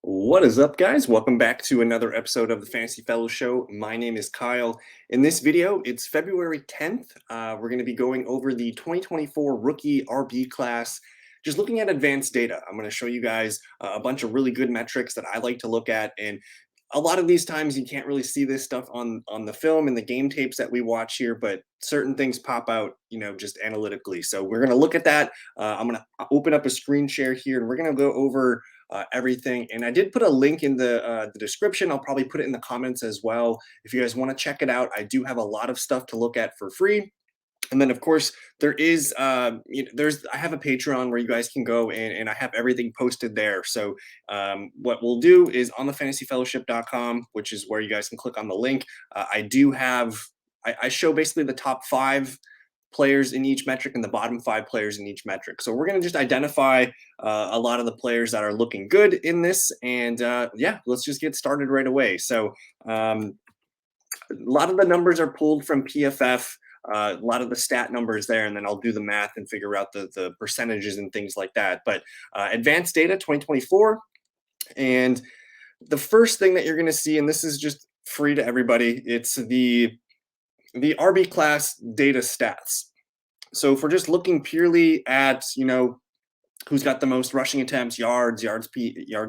What is up, guys? Welcome back to another episode of the Fantasy Fellow Show. My name is Kyle. In this video, it's February 10th. We're going to be going over the 2024 rookie RB class, just looking at advanced data. I'm going to show you guys a bunch of really good metrics that I like to look at. And a lot of these times you can't really see this stuff on the film and the game tapes that we watch here, but certain things pop out, just analytically. So we're going to look at that. I'm going to open up a screen share here, and we're going to go over everything. And I did put a link in the description. I'll probably put it in the comments as well. If you guys want to check it out, I do have a lot of stuff to look at for free. And then, of course, there is, I have a Patreon where you guys can go and I have everything posted there. So what we'll do is on the fantasyfellowship.com, which is where you guys can click on the link. I do have, I show basically the top 5 players in each metric and the bottom 5 players in each metric. So we're going to just identify a lot of the players that are looking good in this. And yeah, let's just get started right away. So a lot of the numbers are pulled from PFF. A lot of the stat numbers there, and then I'll do the math and figure out the percentages and things like that. But advanced data 2024, and the first thing that you're going to see, and this is just free to everybody, it's the RB class data stats. So if we're just looking purely at who's got the most rushing attempts, yards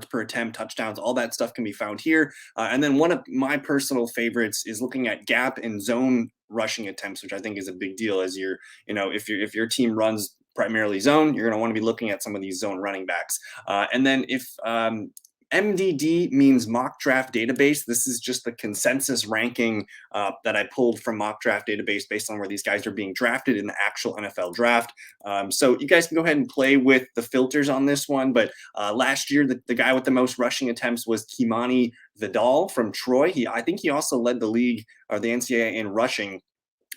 per attempt, touchdowns, all that stuff can be found here. And then one of my personal favorites is looking at gap and zone rushing attempts, which I think is a big deal. As if your team runs primarily zone, you're going to want to be looking at some of these zone running backs. And then if MDD means mock draft database. This is just the consensus ranking that I pulled from mock draft database based on where these guys are being drafted in the actual NFL draft. So you guys can go ahead and play with the filters on this one. But last year, the guy with the most rushing attempts was Kimani Vidal from Troy. I think he also led the league or the NCAA in rushing.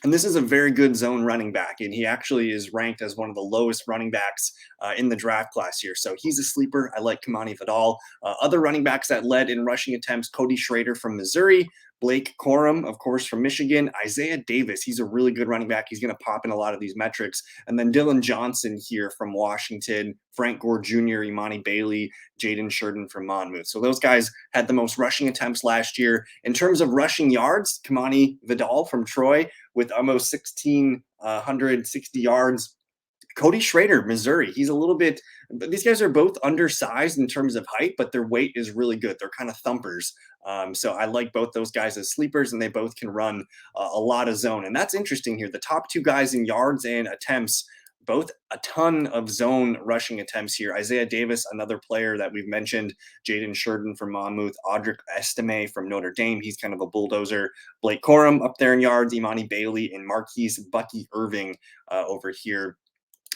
And this is a very good zone running back, and he actually is ranked as one of the lowest running backs in the draft class here. So he's a sleeper. I like Kimani Vidal. Other running backs that led in rushing attempts, Cody Schrader from Missouri, Blake Corum, of course, from Michigan, Isaiah Davis. He's a really good running back. He's going to pop in a lot of these metrics. And then Dylan Johnson here from Washington, Frank Gore Jr., Imani Bailey, Jaden Sheridan from Monmouth. So those guys had the most rushing attempts last year. In terms of rushing yards, Kimani Vidal from Troy with almost 1,660 yards. Cody Schrader, Missouri. He's a little bit, these guys are both undersized in terms of height, but their weight is really good. They're kind of thumpers. So I like both those guys as sleepers, and they both can run a lot of zone. And that's interesting here. The top 2 guys in yards and attempts, both a ton of zone rushing attempts here. Isaiah Davis, another player that we've mentioned, Jaden Sheridan from Monmouth, Audric Estime from Notre Dame. He's kind of a bulldozer. Blake Corum up there in yards, Imani Bailey, and Marquise Bucky Irving over here.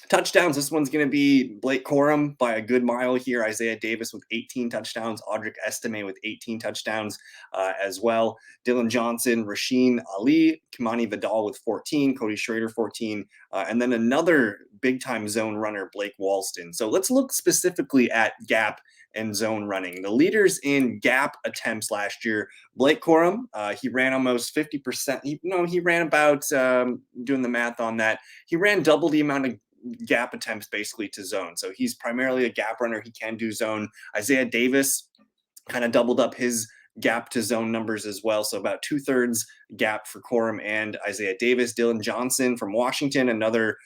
Touchdowns, this one's going to be Blake Corum by a good mile here. Isaiah Davis with 18 touchdowns. Audric Estime with 18 touchdowns as well. Dylan Johnson, Rasheen Ali, Kimani Vidal with 14, Cody Schrader 14, and then another big-time zone runner, Blake Walston. So let's look specifically at gap and zone running. The leaders in gap attempts last year, Blake Corum, he ran almost 50%. He ran about, doing the math on that, he ran double the amount of gap attempts basically to zone. So he's primarily a gap runner. He can do zone. Isaiah Davis kind of doubled up his gap to zone numbers as well. So about 2/3 gap for Corum and Isaiah Davis. Dylan Johnson from Washington, another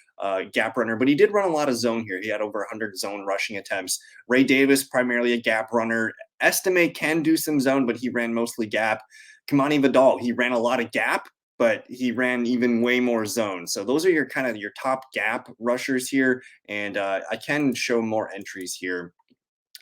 gap runner, but he did run a lot of zone here. He had over 100 zone rushing attempts. Ray Davis, primarily a gap runner. Estime can do some zone, but he ran mostly gap. Kimani Vidal, he ran a lot of gap, but he ran even way more zone. So those are your top gap rushers here. And I can show more entries here,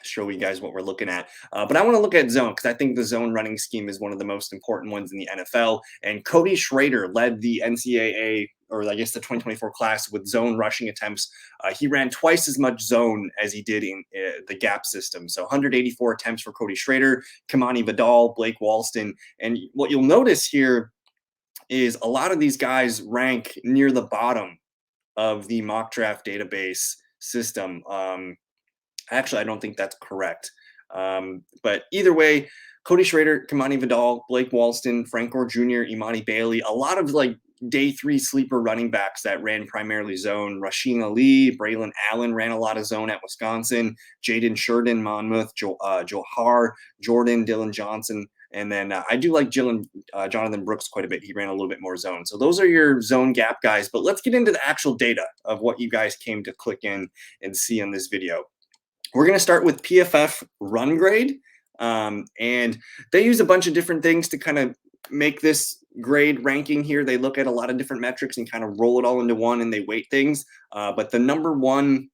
show you guys what we're looking at. But I want to look at zone because I think the zone running scheme is one of the most important ones in the NFL. And Cody Schrader led the NCAA, or I guess the 2024 class, with zone rushing attempts. He ran twice as much zone as he did in the gap system. So 184 attempts for Cody Schrader, Kimani Vidal, Blake Walston. And what you'll notice here is a lot of these guys rank near the bottom of the mock draft database system. Actually, I don't think that's correct. But either way, Cody Schrader, Kimani Vidal, Blake Walston, Frank Gore Jr., Imani Bailey, a lot of day 3 sleeper running backs that ran primarily zone. Rasheen Ali, Braylon Allen ran a lot of zone at Wisconsin. Jaden Sheridan, Monmouth, Johar, Jordan, Dylan Johnson. And then I do like Jonathan Brooks quite a bit. He ran a little bit more zone. So those are your zone gap guys. But let's get into the actual data of what you guys came to click in and see on this video. We're going to start with PFF Run Grade. And they use a bunch of different things to kind of make this grade ranking here. They look at a lot of different metrics and kind of roll it all into one, and they weight things. But the number one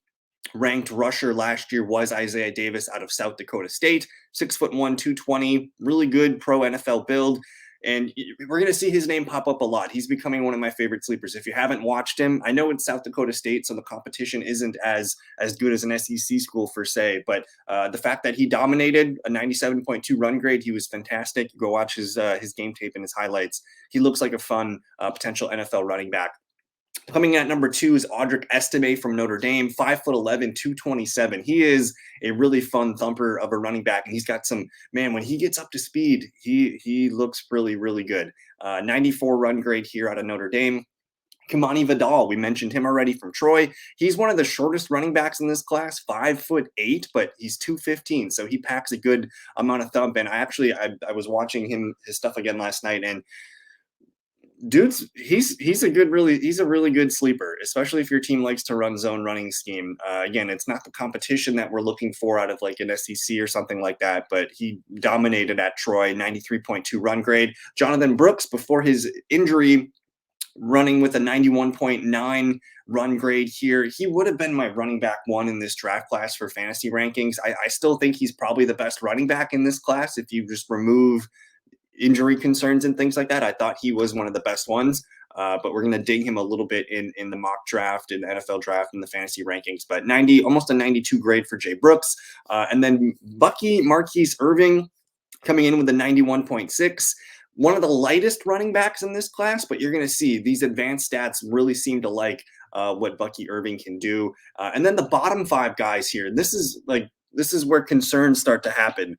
ranked rusher last year was Isaiah Davis out of South Dakota State, 6'1", 220, really good pro NFL build. And we're going to see his name pop up a lot. He's becoming one of my favorite sleepers. If you haven't watched him, I know it's South Dakota State, so the competition isn't as good as an SEC school per se. But the fact that he dominated a 97.2 run grade, he was fantastic. Go watch his game tape and his highlights. He looks like a fun potential NFL running back. Coming in at number 2 is Audric Estime from Notre Dame, 5'11", 227. He is a really fun thumper of a running back, and he's got some, man, when he gets up to speed, he looks really, really good. 94 run grade here out of Notre Dame. Kimani Vidal, we mentioned him already from Troy. He's one of the shortest running backs in this class, 5'8", but he's 215, so he packs a good amount of thump. And I was watching his stuff again last night, and dude's he's a really good sleeper, especially if your team likes to run zone running scheme. Again, it's not the competition that we're looking for out of like an SEC or something like that, but he dominated at Troy, 93.2 run grade. Jonathan Brooks, before his injury, running with a 91.9 run grade here. He would have been my running back 1 in this draft class for fantasy rankings. I still think he's probably the best running back in this class if you just remove injury concerns and things like that. I thought he was one of the best ones, but we're going to ding him a little bit in the mock draft, in the NFL draft, and the fantasy rankings. But almost a 92 grade for Jay Brooks. And then Bucky Marquise Irving coming in with a 91.6. One of the lightest running backs in this class, but you're going to see these advanced stats really seem to like what Bucky Irving can do. And then the bottom 5 guys here, this is where concerns start to happen.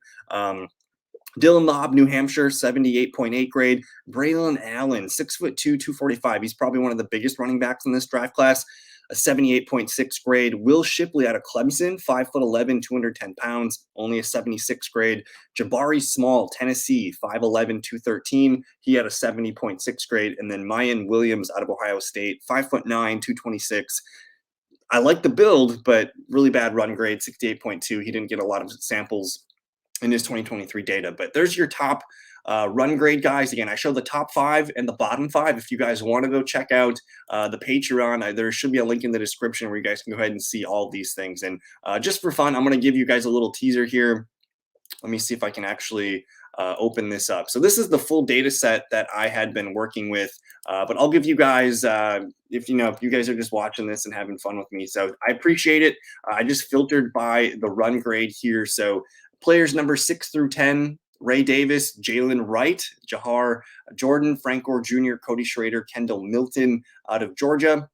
Dylan Lobb, New Hampshire, 78.8 grade. Braylon Allen, 6'2", 245. He's probably one of the biggest running backs in this draft class, a 78.6 grade. Will Shipley out of Clemson, 5'11", 210 pounds, only a 76 grade. Jabari Small, Tennessee, 5'11", 213. He had a 70.6 grade. And then Mayan Williams out of Ohio State, 5'9", 226. I like the build, but really bad run grade, 68.2. He didn't get a lot of samples in his 2023 data. But there's your top run grade guys. Again, I show the top 5 and the bottom 5. If you guys want to go check out the Patreon, there should be a link in the description where you guys can go ahead and see all these things. And just for fun, I'm going to give you guys a little teaser here. Let me see if I can actually open this up. So this is the full data set that I had been working with, but I'll give you guys, if you guys are just watching this and having fun with me. So I appreciate it. I just filtered by the run grade here. So players number 6 through 10, Ray Davis, Jalen Wright, Jahar Jordan, Frank Gore Jr., Cody Schrader, Kendall Milton out of Georgia.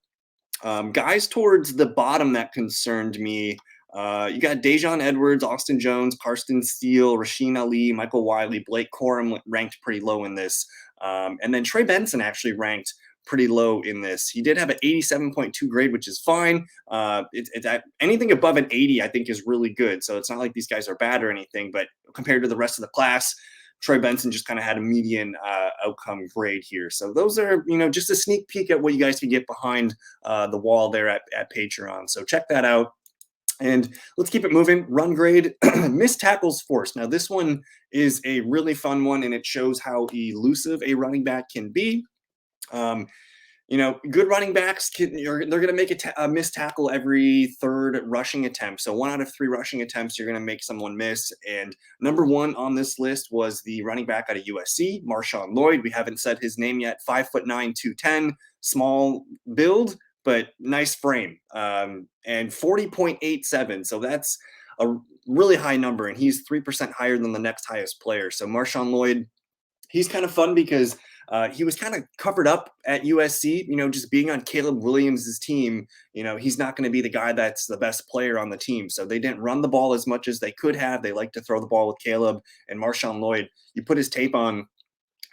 Guys towards the bottom that concerned me, you got Dejon Edwards, Austin Jones, Karsten Steele, Rasheen Ali, Michael Wiley, Blake Corum ranked pretty low in this. And then Trey Benson actually ranked pretty low in this. He did have an 87.2 grade, which is fine. Anything above an 80, I think, is really good. So it's not like these guys are bad or anything, but compared to the rest of the class, Troy Benson just kind of had a median outcome grade here. So those are, just a sneak peek at what you guys can get behind the wall there at Patreon. So check that out. And let's keep it moving. Run grade, missed tackles forced. Now this one is a really fun one, and it shows how elusive a running back can be. Good running backs, they're going to make a missed tackle every 3rd rushing attempt. So 1 out of 3 rushing attempts, you're going to make someone miss. And number 1 on this list was the running back out of USC, Marshawn Lloyd. We haven't said his name yet. 5'9", 210, small build, but nice frame. And 40.87. So that's a really high number, and he's 3% higher than the next highest player. So Marshawn Lloyd, he's kind of fun because he was kind of covered up at USC, just being on Caleb Williams' team. He's not going to be the guy that's the best player on the team. So they didn't run the ball as much as they could have. They like to throw the ball with Caleb and Marshawn Lloyd. You put his tape on,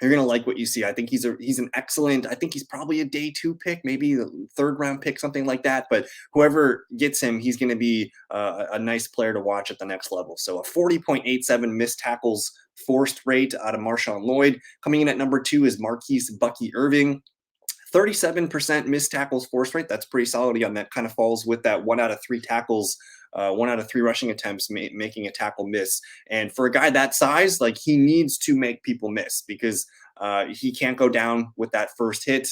you're gonna like what you see. I think he's an excellent. I think he's probably a day 2 pick, maybe the 3rd round pick, something like that. But whoever gets him, he's gonna be a nice player to watch at the next level. So a 40.87 missed tackles forced rate out of Marshawn Lloyd. Coming in at number 2 is Marquise Bucky Irving. 37% missed tackles force rate. That's pretty solid. Again, that kind of falls with that 1 out of 3 tackles, 1 out of 3 rushing attempts making a tackle miss. And for a guy that size, like, he needs to make people miss because he can't go down with that first hit.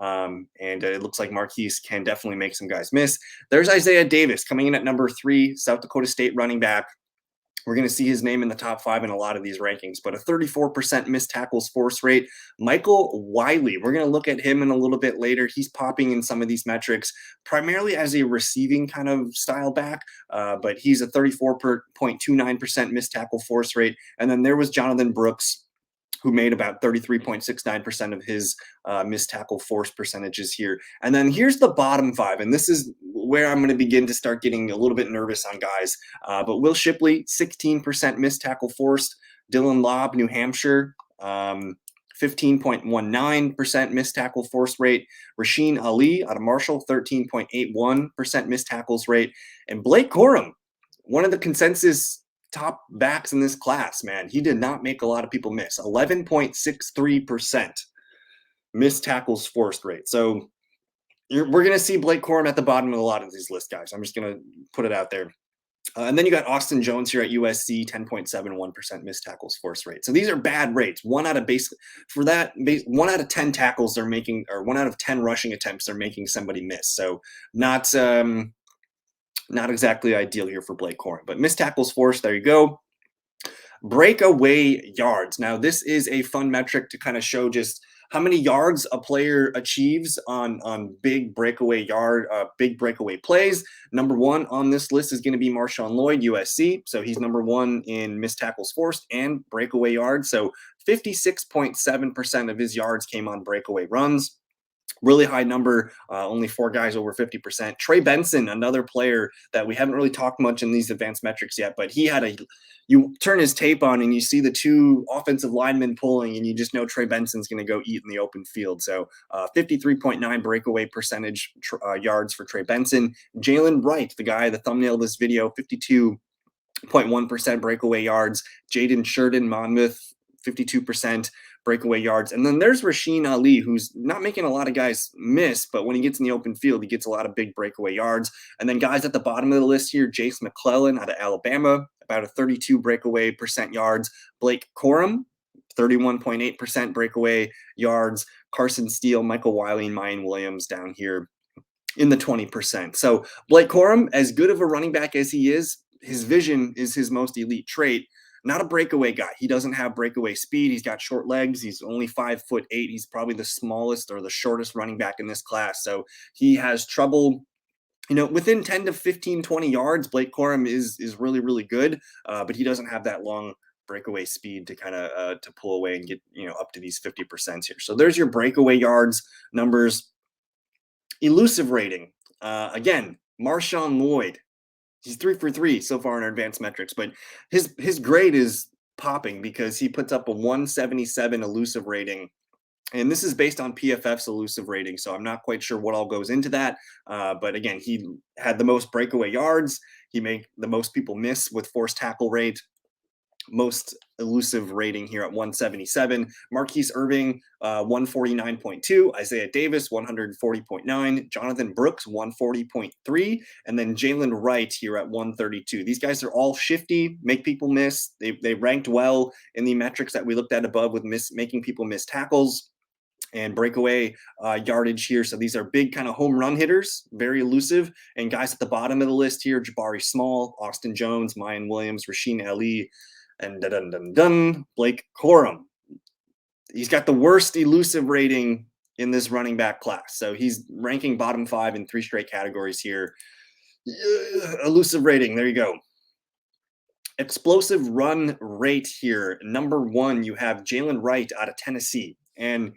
And it looks like Marquise can definitely make some guys miss. There's Isaiah Davis coming in at number 3, South Dakota State running back. We're going to see his name in the top 5 in a lot of these rankings, but a 34% missed tackles force rate. Michael Wiley, we're going to look at him in a little bit later. He's popping in some of these metrics, primarily as a receiving kind of style back, but he's a 34.29% missed tackle force rate. And then there was Jonathan Brooks, who made about 33.69% of his missed tackle force percentages here. And then here's the bottom 5, and this is where I'm going to begin to start getting a little bit nervous on guys. But Will Shipley, 16% missed tackle forced. Dylan Lobb, New Hampshire, 15.19% missed tackle force rate. Rasheen Ali out of Marshall, 13.81% missed tackles rate. And Blake Corum, one of the consensus top backs in this class, man. He did not make a lot of people miss. 11.63% missed tackles forced rate. So we're going to see Blake Corum at the bottom of a lot of these lists, guys. I'm just going to put it out there. And then you got Austin Jones here at USC, 10.71% missed tackles force rate. So these are bad rates. 1 out of 10 tackles they're making, or 1 out of 10 rushing attempts they're making somebody miss. So not exactly ideal here for Blake Corum, but missed tackles forced, there you go. Breakaway yards. Now, this is a fun metric to kind of show just how many yards a player achieves on big breakaway plays. Number 1 on this list is going to be Marshawn Lloyd, USC. So he's number 1 in missed tackles forced and breakaway yards. So 56.7% of his yards came on breakaway runs. Really high number, only 4 guys over 50%. Trey Benson, another player that we haven't really talked much in these advanced metrics yet, but you turn his tape on and you see the 2 offensive linemen pulling, and you just know Trey Benson's going to go eat in the open field. So 53.9 breakaway percentage yards for Trey Benson. Jalen Wright, the guy, the thumbnail of this video, 52.1% breakaway yards. Jaden Sheridan, Monmouth, 52% breakaway yards. And then there's Rasheen Ali, who's not making a lot of guys miss, but when he gets in the open field, he gets a lot of big breakaway yards. And then guys at the bottom of the list here, Jace McClellan out of Alabama, about a 32 breakaway percent yards. Blake Corum, 31.8% breakaway yards. Carson Steele, Michael Wiley, and Mayan Williams down here in the 20%. So Blake Corum, as good of a running back as he is, his vision is his most elite trait. Not a breakaway guy. He doesn't have breakaway speed. He's got short legs. He's only 5'8". He's probably the smallest or the shortest running back in this class. So he has trouble, within 10 to 15, 20 yards. Blake Corum is really, really good, but he doesn't have that long breakaway speed to kind of to pull away and get up to these 50% here. So there's your breakaway yards numbers. Elusive rating. Again, Marshawn Lloyd. He's 3 for 3 so far in our advanced metrics, but his grade is popping because he puts up a 177 elusive rating. And this is based on PFF's elusive rating, so I'm not quite sure what all goes into that. But again, he had the most breakaway yards. He made the most people miss with forced tackle rate. Most elusive rating here at 177. Marquise Irving, 149.2. Isaiah Davis, 140.9. Jonathan Brooks, 140.3. And then Jalen Wright here at 132. These guys are all shifty, make people miss. They ranked well in the metrics that we looked at above with making people miss tackles and breakaway yardage here. So these are big kind of home run hitters, very elusive. And guys at the bottom of the list here, Jabari Small, Austin Jones, Mayan Williams, Rasheen Ali, and Blake Corum. He's got the worst elusive rating in this running back class. So he's ranking bottom 5 in 3 straight categories here. Elusive rating, there you go. Explosive run rate here. Number 1, you have Jalen Wright out of Tennessee. And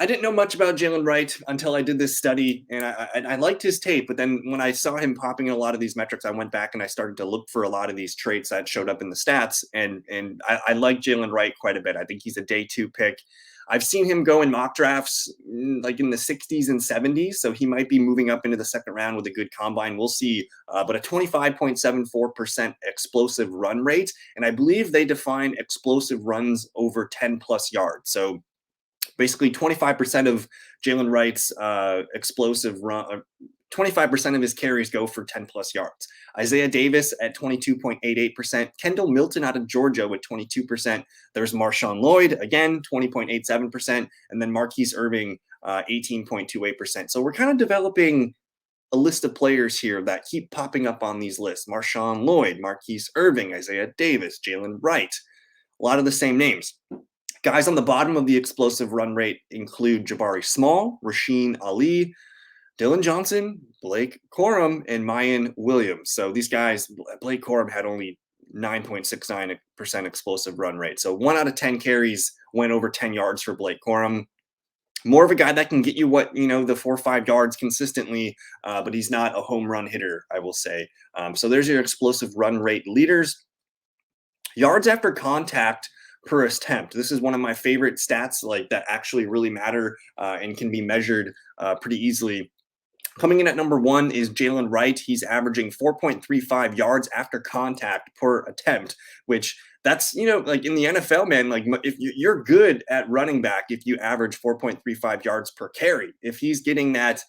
I didn't know much about Jalen Wright until I did this study, and I liked his tape. But then when I saw him popping in a lot of these metrics, I went back and I started to look for a lot of these traits that showed up in the stats, and I like Jalen Wright quite a bit. I think he's a day 2 pick. I've seen him go in mock drafts like in the 60s and 70s, so he might be moving up into the second round with a good combine. We'll see. But a 25.74% explosive run rate, and I believe they define explosive runs over 10 plus yards. So basically 25% of Jalen Wright's explosive run, 25% of his carries go for 10 plus yards. Isaiah Davis at 22.88%. Kendall Milton out of Georgia with 22%. There's Marshawn Lloyd, again, 20.87%. And then Marquise Irving, 18.28%. So we're kind of developing a list of players here that keep popping up on these lists. Marshawn Lloyd, Marquise Irving, Isaiah Davis, Jalen Wright. A lot of the same names. Guys on the bottom of the explosive run rate include Jabari Small, Rasheen Ali, Dylan Johnson, Blake Corum, and Mayan Williams. So these guys, Blake Corum had only 9.69% explosive run rate. So 1 out of 10 carries went over 10 yards for Blake Corum. More of a guy that can get you the 4 or 5 yards consistently, but he's not a home run hitter, I will say. So there's your explosive run rate leaders. Yards after contact per attempt. This is one of my favorite stats, like that actually really matter and can be measured pretty easily. Coming in at number 1 is Jalen Wright. He's averaging 4.35 yards after contact per attempt, which that's, like in the NFL, man, like if you're good at running back, if you average 4.35 yards per carry, if he's getting that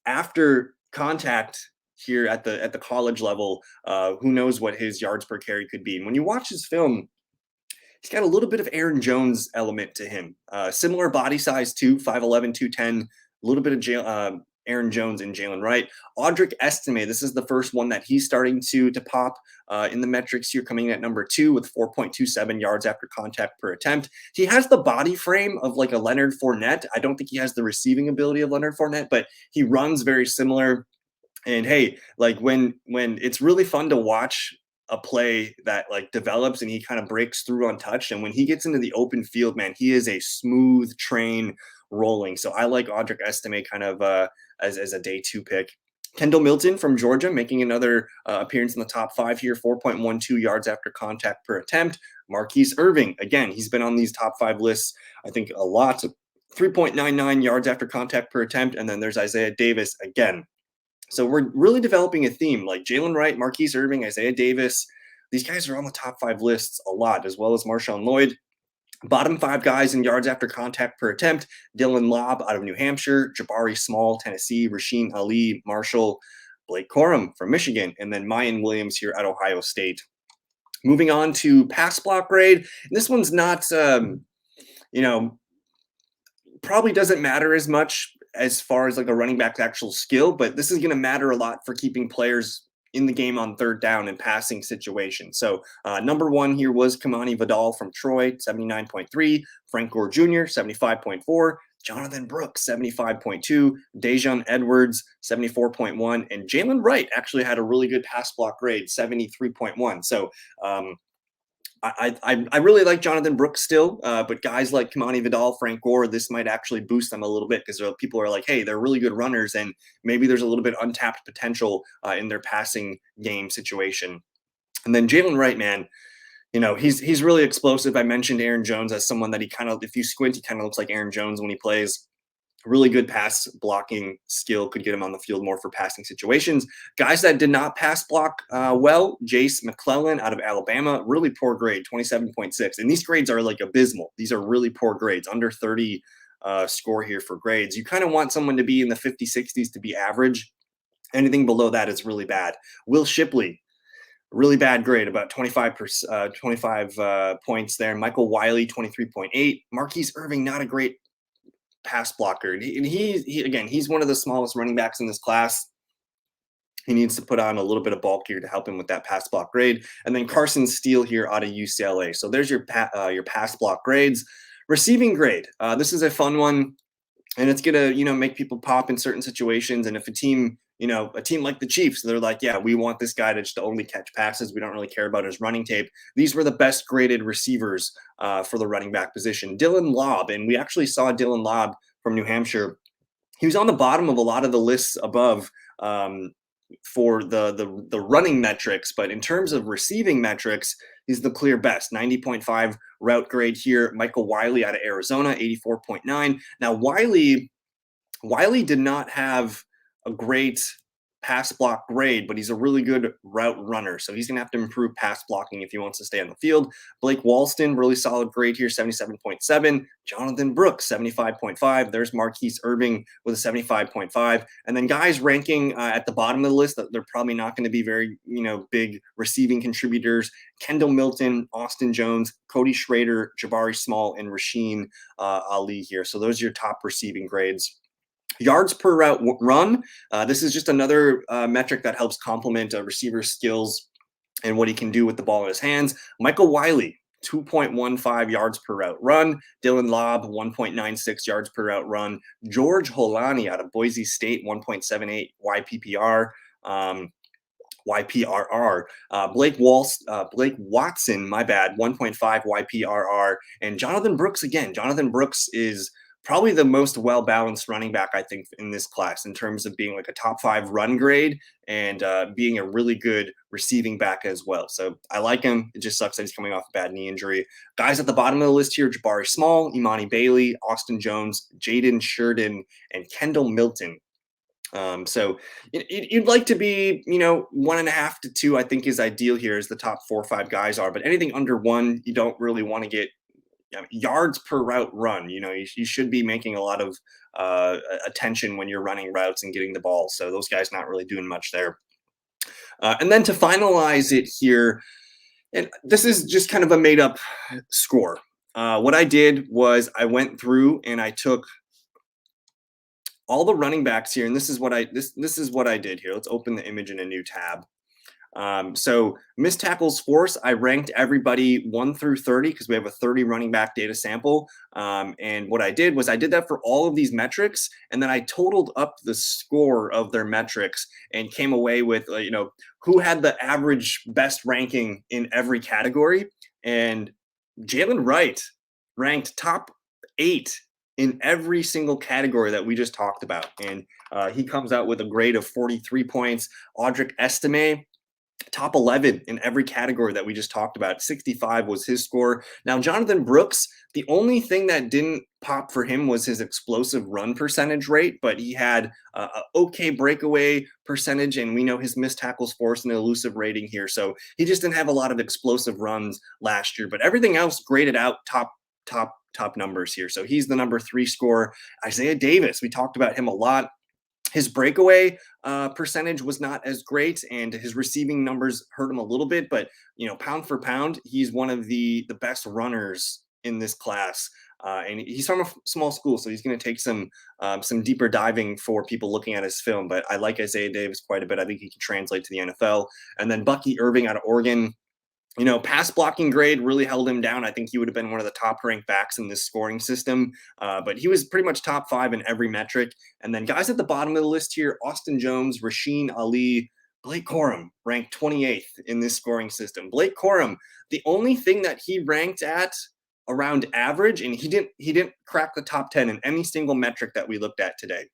after contact here at the college level, who knows what his yards per carry could be. And when you watch his film, he's got a little bit of Aaron Jones element to him. Similar body size too, 5'11", 210, a little bit of Aaron Jones and Jalen Wright. Audric Estime, this is the first one that he's starting to pop in the metrics here, coming in at number 2 with 4.27 yards after contact per attempt. He has the body frame of like a Leonard Fournette. I don't think he has the receiving ability of Leonard Fournette, but he runs very similar. And hey, like when it's really fun to watch a play that like develops and he kind of breaks through untouched. And when he gets into the open field, man, he is a smooth train rolling. So I like Audric Estime kind of as a day 2 pick. Kendall Milton from Georgia making another appearance in the top 5 here, 4.12 yards after contact per attempt. Marquise Irving, again, he's been on these top 5 lists, I think a lot, 3.99 yards after contact per attempt. And then there's Isaiah Davis again. So we're really developing a theme, like Jalen Wright, Marquise Irving, Isaiah Davis. These guys are on the top 5 lists a lot, as well as Marshawn Lloyd. Bottom 5 guys in yards after contact per attempt: Dylan Lobb out of New Hampshire, Jabari Small, Tennessee, Rasheen Ali, Marshall, Blake Corum from Michigan, and then Mayan Williams here at Ohio State. Moving on to pass block grade. And this one's not, probably doesn't matter as much as far as like a running back's actual skill, but this is going to matter a lot for keeping players in the game on third down and passing situations. So number 1 here was Kamani Vidal from Troy, 79.3, Frank Gore Jr., 75.4, Jonathan Brooks, 75.2, Dejon Edwards, 74.1, and Jalen Wright actually had a really good pass block grade, 73.1. So I really like Jonathan Brooks still, but guys like Kamani Vidal, Frank Gore, this might actually boost them a little bit because people are like, hey, they're really good runners, and maybe there's a little bit untapped potential in their passing game situation. And then Jalen Wright, man, he's really explosive. I mentioned Aaron Jones as someone that he kind of, if you squint, he kind of looks like Aaron Jones when he plays. Really good pass blocking skill, could get him on the field more for passing situations. Guys that did not pass block well, Jace McClellan out of Alabama, really poor grade, 27.6. And these grades are like abysmal. These are really poor grades, under 30 score here for grades. You kind of want someone to be in the 50, 60s to be average. Anything below that is really bad. Will Shipley, really bad grade, about 25 points there. Michael Wiley, 23.8. Marquise Irving, not a great pass blocker. And he's one of the smallest running backs in this class. He needs to put on a little bit of bulk here to help him with that pass block grade. And then Carson Steele here out of UCLA. So there's your pass block grades. Receiving grade. This is a fun one, and it's gonna make people pop in certain situations. And if a team like the Chiefs, they're like, yeah, we want this guy to just only catch passes. We don't really care about his running tape. These were the best graded receivers for the running back position. Dylan Lobb, and we actually saw Dylan Lobb from New Hampshire. He was on the bottom of a lot of the lists above for the running metrics, but in terms of receiving metrics, he's the clear best. 90.5 route grade here. Michael Wiley out of Arizona, 84.9. Now Wiley did not have a great pass block grade, but he's a really good route runner. So he's going to have to improve pass blocking if he wants to stay on the field. Blake Walston, really solid grade here, 77.7. Jonathan Brooks, 75.5. There's Marquise Irving with a 75.5. And then guys ranking at the bottom of the list that they're probably not going to be very, big receiving contributors. Kendall Milton, Austin Jones, Cody Schrader, Jabari Small, and Rasheen Ali here. So those are your top receiving grades. Yards per route run. This is just another metric that helps complement a receiver's skills and what he can do with the ball in his hands. Michael Wiley, 2.15 yards per route run. Dylan Lobb, 1.96 yards per route run. George Holani out of Boise State, 1.78 YPPR. YPRR. Blake Watson, my bad, 1.5 YPRR. And Jonathan Brooks again. Jonathan Brooks is probably the most well-balanced running back, I think, in this class in terms of being like a top 5 run grade and being a really good receiving back as well. So I like him. It just sucks that he's coming off a bad knee injury. Guys at the bottom of the list here, Jabari Small, Imani Bailey, Austin Jones, Jaden Sheridan, and Kendall Milton. So you'd like to be, 1.5 to 2, I think is ideal here as the top 4 or 5 guys are, but anything under 1, you don't really want to get yards per route run. You should be making a lot of attention when you're running routes and getting the ball. So those guys not really doing much there. And then to finalize it here, and this is just kind of a made up score. What I did was I went through and I took all the running backs here, and this is what I did here. Let's open the image in a new tab. So missed tackles force, I ranked everybody 1 through 30 because we have a 30 running back data sample. And what I did was I did that for all of these metrics, and then I totaled up the score of their metrics and came away with, who had the average best ranking in every category. And Jalen Wright ranked top 8 in every single category that we just talked about. And he comes out with a grade of 43 points. Audric Estime, top 11 in every category that we just talked about. 65 was his score. Now, Jonathan Brooks, the only thing that didn't pop for him was his explosive run percentage rate, but he had a okay breakaway percentage, and we know his missed tackles force and elusive rating here. So he just didn't have a lot of explosive runs last year, but everything else graded out top numbers here. So he's the number 3 scorer. Isaiah Davis, we talked about him a lot. His breakaway percentage was not as great, and his receiving numbers hurt him a little bit. But pound for pound, he's one of the best runners in this class. And he's from a small school, so he's going to take some deeper diving for people looking at his film. But I like Isaiah Davis quite a bit. I think he can translate to the NFL. And then Bucky Irving out of Oregon. Pass blocking grade really held him down. I think he would have been one of the top ranked backs in this scoring system, but he was pretty much top 5 in every metric. And then guys at the bottom of the list here, Austin Jones, Rasheen Ali, Blake Corum ranked 28th in this scoring system. Blake Corum, the only thing that he ranked at around average, and he didn't crack the top 10 in any single metric that we looked at today.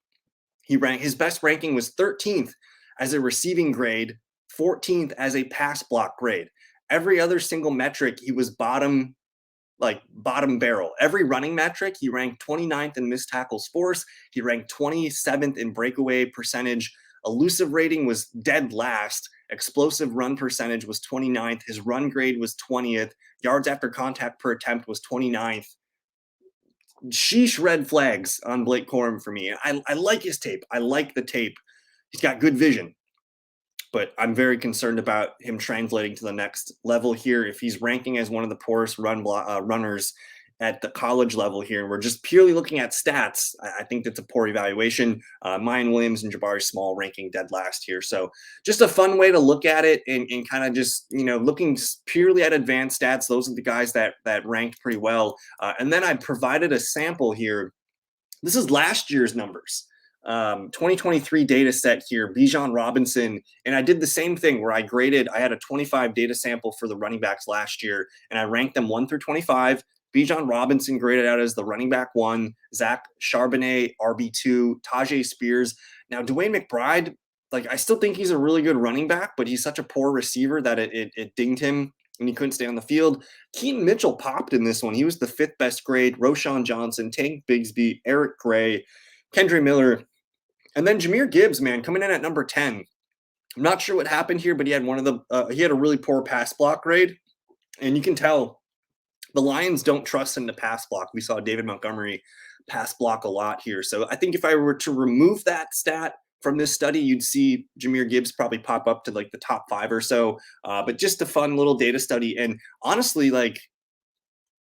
His best ranking was 13th as a receiving grade, 14th as a pass block grade. Every other single metric, he was bottom barrel. Every running metric, he ranked 29th in missed tackles force. He ranked 27th in breakaway percentage. Elusive rating was dead last. Explosive run percentage was 29th. His run grade was 20th. Yards after contact per attempt was 29th. Sheesh, red flags on Blake Corum for me. I like his tape. I like the tape. He's got good vision. But I'm very concerned about him translating to the next level here. If he's ranking as one of the poorest runners at the college level here, and we're just purely looking at stats, I think that's a poor evaluation. Mayan Williams and Jabari Small ranking dead last here. So just a fun way to look at it and kind of just, looking purely at advanced stats. Those are the guys that ranked pretty well. And then I provided a sample here. This is last year's numbers. 2023 data set here, Bijan Robinson, and I did the same thing where I had a 25 data sample for the running backs last year, and I ranked them 1 through 25. Bijan Robinson graded out as the running back 1, Zach Charbonnet, RB2, Tajay Spears. Now, Dwayne McBride, like, I still think he's a really good running back, but he's such a poor receiver that it dinged him and he couldn't stay on the field. Keaton Mitchell popped in this one. He was the 5th best grade. Roshan Johnson, Tank Bigsby, Eric Gray, Kendre Miller, and then Jahmyr Gibbs, man, coming in at number 10. I'm not sure what happened here, but he had he had a really poor pass block grade, and you can tell the Lions don't trust him to pass block. We saw David Montgomery pass block a lot here. So I think if I were to remove that stat from this study, you'd see Jahmyr Gibbs probably pop up to like the top 5 or so. But just a fun little data study. And honestly, like,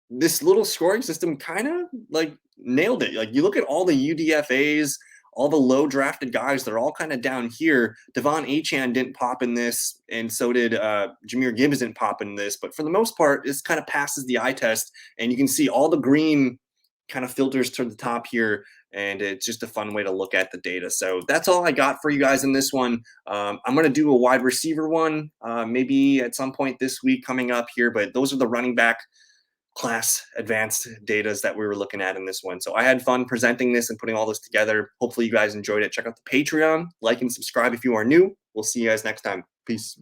this little scoring system kind of like nailed it. Like, you look at all the UDFAs, all the low drafted guys, they're all kind of down here. Devon Achane didn't pop in this, and so did Jahmyr Gibbs didn't pop in this. But for the most part, this kind of passes the eye test, and you can see all the green kind of filters to the top here, and it's just a fun way to look at the data. So that's all I got for you guys in this one. I'm going to do a wide receiver one maybe at some point this week coming up here, but those are the running back class advanced datas that we were looking at in this one. So I had fun presenting this and putting all this together. Hopefully you guys enjoyed it. Check out the Patreon, like and subscribe if you are new. We'll see you guys next time. Peace.